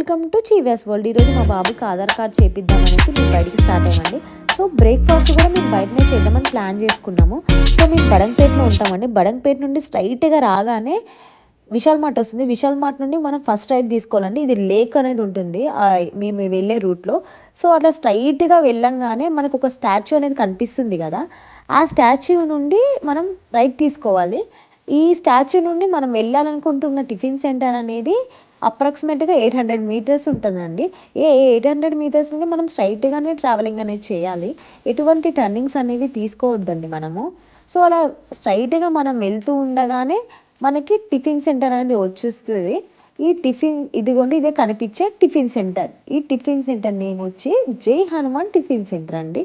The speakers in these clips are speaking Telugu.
Welcome to చీవియస్ world. ఈరోజు మా బాబుకి ఆధార్ కార్డ్ చేపిద్దామనేసి మేము బయటికి స్టార్ట్ అయ్యామండి. సో బ్రేక్ఫాస్ట్ కూడా మేము బయటనే చేద్దామని ప్లాన్ చేసుకున్నాము. సో మేము బడంగపేటలో ఉంటామండి. బడంగపేట నుండి స్ట్రైట్గా రాగానే విశాల్ మార్ట్ వస్తుంది. విశాల్ మార్ట్ నుండి మనం ఫస్ట్ రైట్ తీసుకోవాలండి. ఇది లేక్ అనేది ఉంటుంది మేము వెళ్ళే రూట్లో. సో అట్లా స్ట్రైట్గా వెళ్ళంగానే మనకు ఒక స్టాచ్యూ అనేది కనిపిస్తుంది కదా, ఆ స్టాచ్యూ నుండి మనం రైట్ తీసుకోవాలి. ఈ స్టాచ్యూ నుండి మనం వెళ్ళాలనుకుంటున్న టిఫిన్ సెంటర్ అనేది అప్రాక్సిమేట్గా 800 మీటర్స్ ఉంటుందండి. 800 మీటర్స్ నుండి మనం స్ట్రైట్గానే ట్రావెలింగ్ అనేది చేయాలి. ఎటువంటి టర్నింగ్స్ అనేవి తీసుకోవద్దండి మనము. సో అలా స్ట్రైట్గా మనం వెళ్తూ ఉండగానే మనకి టిఫిన్ సెంటర్ అనేది వచ్చేస్తుంది. ఈ టిఫిన్ ఇదిగోండి, ఇదే కనిపించే టిఫిన్ సెంటర్. ఈ టిఫిన్ సెంటర్ నేమ్ వచ్చి జై హనుమాన్ టిఫిన్ సెంటర్ అండి.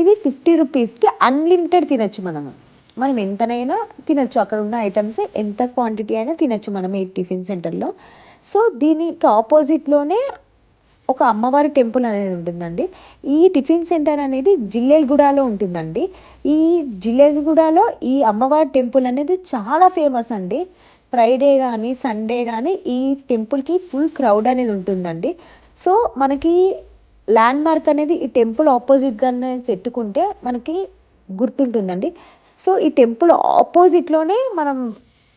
ఇది 50 రూపీస్కి అన్లిమిటెడ్ తినచ్చు మనము. మనం ఎంతనైనా తినచ్చు. అక్కడ ఉన్న ఐటమ్స్ ఎంత క్వాంటిటీ అయినా తినచ్చు మనం ఈ టిఫిన్ సెంటర్లో. సో దీనికి ఆపోజిట్లోనే ఒక అమ్మవారి టెంపుల్ అనేది ఉంటుందండి. ఈ టిఫిన్ సెంటర్ అనేది జిల్లెల్గూడలో ఉంటుందండి. ఈ జిల్లెల్గూడలో ఈ అమ్మవారి టెంపుల్ అనేది చాలా ఫేమస్ అండి. ఫ్రైడే కానీ సండే కానీ ఈ టెంపుల్కి ఫుల్ క్రౌడ్ అనేది ఉంటుందండి. సో మనకి ల్యాండ్ మార్క్ అనేది ఈ టెంపుల్ ఆపోజిట్గానే పెట్టుకుంటే మనకి గుర్తుంటుందండి. సో ఈ టెంపుల్ ఆపోజిట్లోనే మనం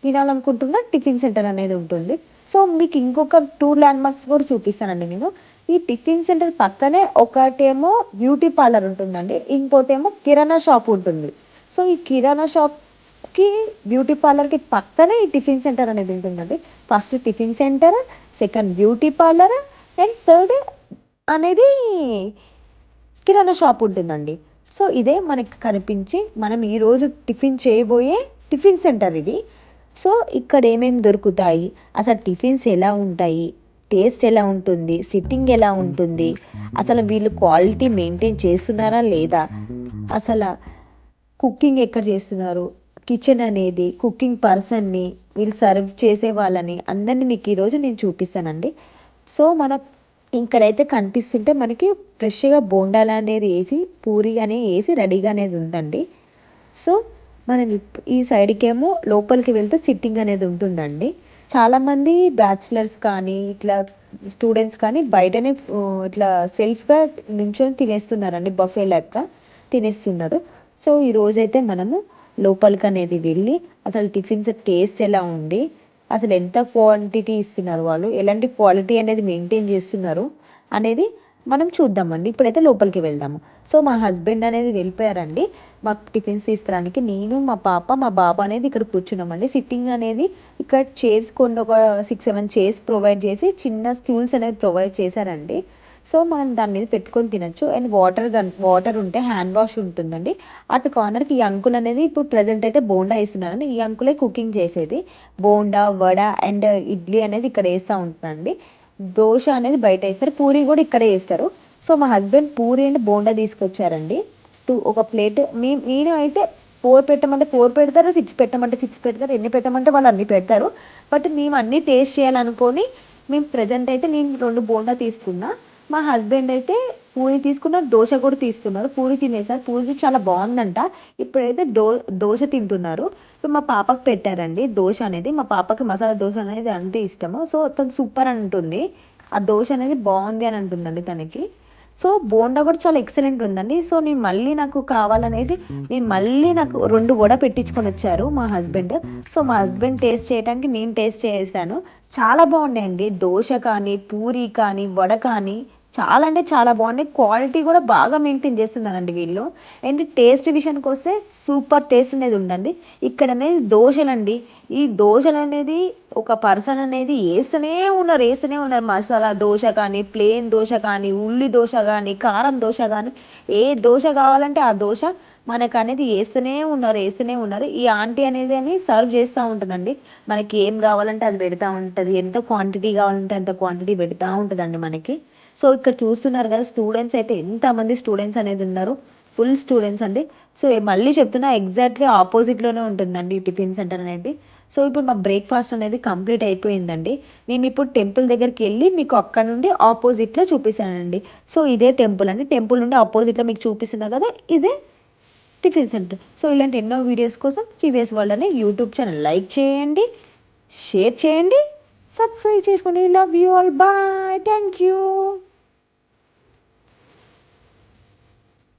తినాలనుకుంటున్న టిఫిన్ సెంటర్ అనేది ఉంటుంది. సో మీకు ఇంకొక 2 ల్యాండ్ మార్క్స్ కూడా చూపిస్తానండి నేను. ఈ టిఫిన్ సెంటర్ పక్కనే ఒకటేమో బ్యూటీ పార్లర్ ఉంటుందండి, ఇంకోటేమో కిరాణా షాప్ ఉంటుంది. సో ఈ కిరాణా షాప్కి బ్యూటీ పార్లర్కి పక్కనే ఈ టిఫిన్ సెంటర్ అనేది ఉంటుందండి. First tiffin centre, second beauty parlour, and third అనేది కిరాణా షాప్ ఉంటుందండి. సో ఇదే మనకి కనిపించి మనం ఈరోజు టిఫిన్ చేయబోయే టిఫిన్ సెంటర్ ఇది. సో ఇక్కడ ఏమేమి దొరుకుతాయి, అసలు టిఫిన్స్ ఎలా ఉంటాయి, టేస్ట్ ఎలా ఉంటుంది, సిట్టింగ్ ఎలా ఉంటుంది, అసలు వీళ్ళు క్వాలిటీ మెయింటైన్ చేస్తున్నారా లేదా, అసలు కుకింగ్ ఎక్కడ చేస్తున్నారు, కిచెన్ అనేది, కుకింగ్ పర్సన్ని, వీళ్ళు సర్వ్ చేసే వాళ్ళని అందరినీ మీకు ఈరోజు నేను చూపిస్తానండి. సో మన ఇక్కడైతే కనిపిస్తుంటే మనకి ఫ్రెష్గా బోండాలు అనేది వేసి పూరి అనేది వేసి రెడీగా అనేది ఉందండి. సో మనం ఈ సైడ్కి ఏమో లోపలికి వెళ్తే సిట్టింగ్ అనేది ఉంటుందండి. చాలామంది బ్యాచిలర్స్ కానీ ఇట్లా స్టూడెంట్స్ కానీ బయటనే ఇట్లా సెల్ఫ్గా నించొని తినేస్తున్నారండి, బఫే లెక్క తినేస్తున్నారు. సో ఈరోజైతే మనము లోపలికి అనేది వెళ్ళి అసలు టిఫిన్స్ టేస్ట్ ఎలా ఉంది, అసలు ఎంత క్వాంటిటీ ఇస్తున్నారు, వాళ్ళు ఎలాంటి క్వాలిటీ అనేది మెయింటైన్ చేస్తున్నారు అనేది మనం చూద్దామండి. ఇప్పుడైతే లోపలికి వెళ్దాము. సో మా హస్బెండ్ అనేది వెళ్ళిపోయారండి మాకు టిఫిన్స్ తీసుకురానికి. నేను మా పాప మా బాబు అనేది ఇక్కడ కూర్చున్నామండి. సిట్టింగ్ అనేది ఇక్కడ చైర్స్ కొన్ని ఒక 6-7 చైర్స్ ప్రొవైడ్ చేసి చిన్న స్టూల్స్ అనేది ప్రొవైడ్ చేశారండి. సో మనం దాని మీద పెట్టుకొని తినచ్చు. అండ్ వాటర్ ఉంటే హ్యాండ్ వాష్ ఉంటుందండి. అటు కార్నర్కి ఈ అంకుల్ అనేది ఇప్పుడు ప్రజెంట్ అయితే బోండా వేస్తున్నారండి. ఈ అంకులే కుకింగ్ చేసేది. బోండా, వడ అండ్ ఇడ్లీ అనేది ఇక్కడ వేస్తూ ఉంటుందండి. దోశ అనేది బయట వేస్తారు, పూరి కూడా ఇక్కడే వేస్తారు. సో మా హస్బెండ్ పూరి అండ్ బోండా తీసుకొచ్చారండి. ఒక ప్లేట్ నేను అయితే 4 పెట్టమంటే 4 పెడతారు, 6 పెట్టమంటే 6 పెడతారు, ఎన్ని పెట్టమంటే వాళ్ళు అన్ని పెడతారు. బట్ మేము అన్నీ టేస్ట్ చేయాలనుకొని మేము ప్రజెంట్ అయితే నేను 2 బోండా తీసుకున్నా, మా హస్బెండ్ అయితే పూరి తీసుకున్నారు, దోశ కూడా తీసుకున్నారు. పూరి తినేసారు, పూరి చాలా బాగుందంట. ఇప్పుడైతే దోశ తింటున్నారు. ఇప్పుడు మా పాపకు పెట్టారండి దోశ అనేది. మా పాపకి మసాలా దోశ అనేది అంటే ఇష్టము. సో తను సూపర్ అని ఉంటుంది, ఆ దోశ అనేది బాగుంది అని అంటుందండి తనకి. సో బోండా కూడా చాలా ఎక్సలెంట్ ఉందండి. సో నేను మళ్ళీ నాకు కావాలనేసి నాకు 2 వడ పెట్టించుకొని వచ్చారు మా హస్బెండ్. సో మా హస్బెండ్ టేస్ట్ చేయడానికి నేను టేస్ట్ చేశాను. చాలా బాగున్నాయండి. దోశ కానీ, పూరి కానీ, వడ కానీ చాలా అంటే చాలా బాగున్నాయి. క్వాలిటీ కూడా బాగా మెయింటైన్ చేస్తున్నారండి వీళ్ళు. అండ్ టేస్ట్ విషయానికి వస్తే సూపర్ టేస్ట్ అనేది ఉందండి. ఇక్కడ అనేది దోశలండి. ఈ దోశలు అనేది ఒక పర్సన్ అనేది వేస్తూనే ఉన్నారు. మసాలా దోశ కానీ, ప్లెయిన్ దోశ కానీ, ఉల్లి దోశ కానీ, కారం దోశ కానీ, ఏ దోశ కావాలంటే ఆ దోశ మనకు అనేది వేస్తూనే ఉన్నారు. ఈ ఆంటీ అనేది అని సర్వ్ చేస్తూ ఉంటుందండి. మనకి ఏం కావాలంటే అది పెడతా ఉంటుంది, ఎంత క్వాంటిటీ కావాలంటే అంత క్వాంటిటీ పెడతా ఉంటుందండి మనకి. సో ఇక్కడ చూస్తున్నారు కదా, స్టూడెంట్స్ అయితే ఎంతమంది స్టూడెంట్స్ అనేది ఉన్నారు, ఫుల్ స్టూడెంట్స్ అండి. సో మళ్ళీ చెప్తున్నా, ఎగ్జాక్ట్లీ ఆపోజిట్లోనే ఉంటుందండి ఈ టిఫిన్ సెంటర్ అనేది. సో ఇప్పుడు మా బ్రేక్ఫాస్ట్ అనేది కంప్లీట్ అయిపోయిందండి. నేను ఇప్పుడు టెంపుల్ దగ్గరికి వెళ్ళి మీకు అక్కడ నుండి ఆపోజిట్లో చూపిస్తానండి. సో ఇదే టెంపుల్ అండి. టెంపుల్ నుండి ఆపోజిట్లో మీకు చూపిస్తున్నా కదా, ఇదే టిఫిన్ సెంటర్. సో ఇలాంటి ఎన్నో వీడియోస్ కోసం టీవీఎస్ వరల్డ్ అనే యూట్యూబ్ ఛానల్ లైక్ చేయండి, షేర్ చేయండి, సబ్స్క్రైబ్ చేసుకోండి. Love you all. Bye. Thank you.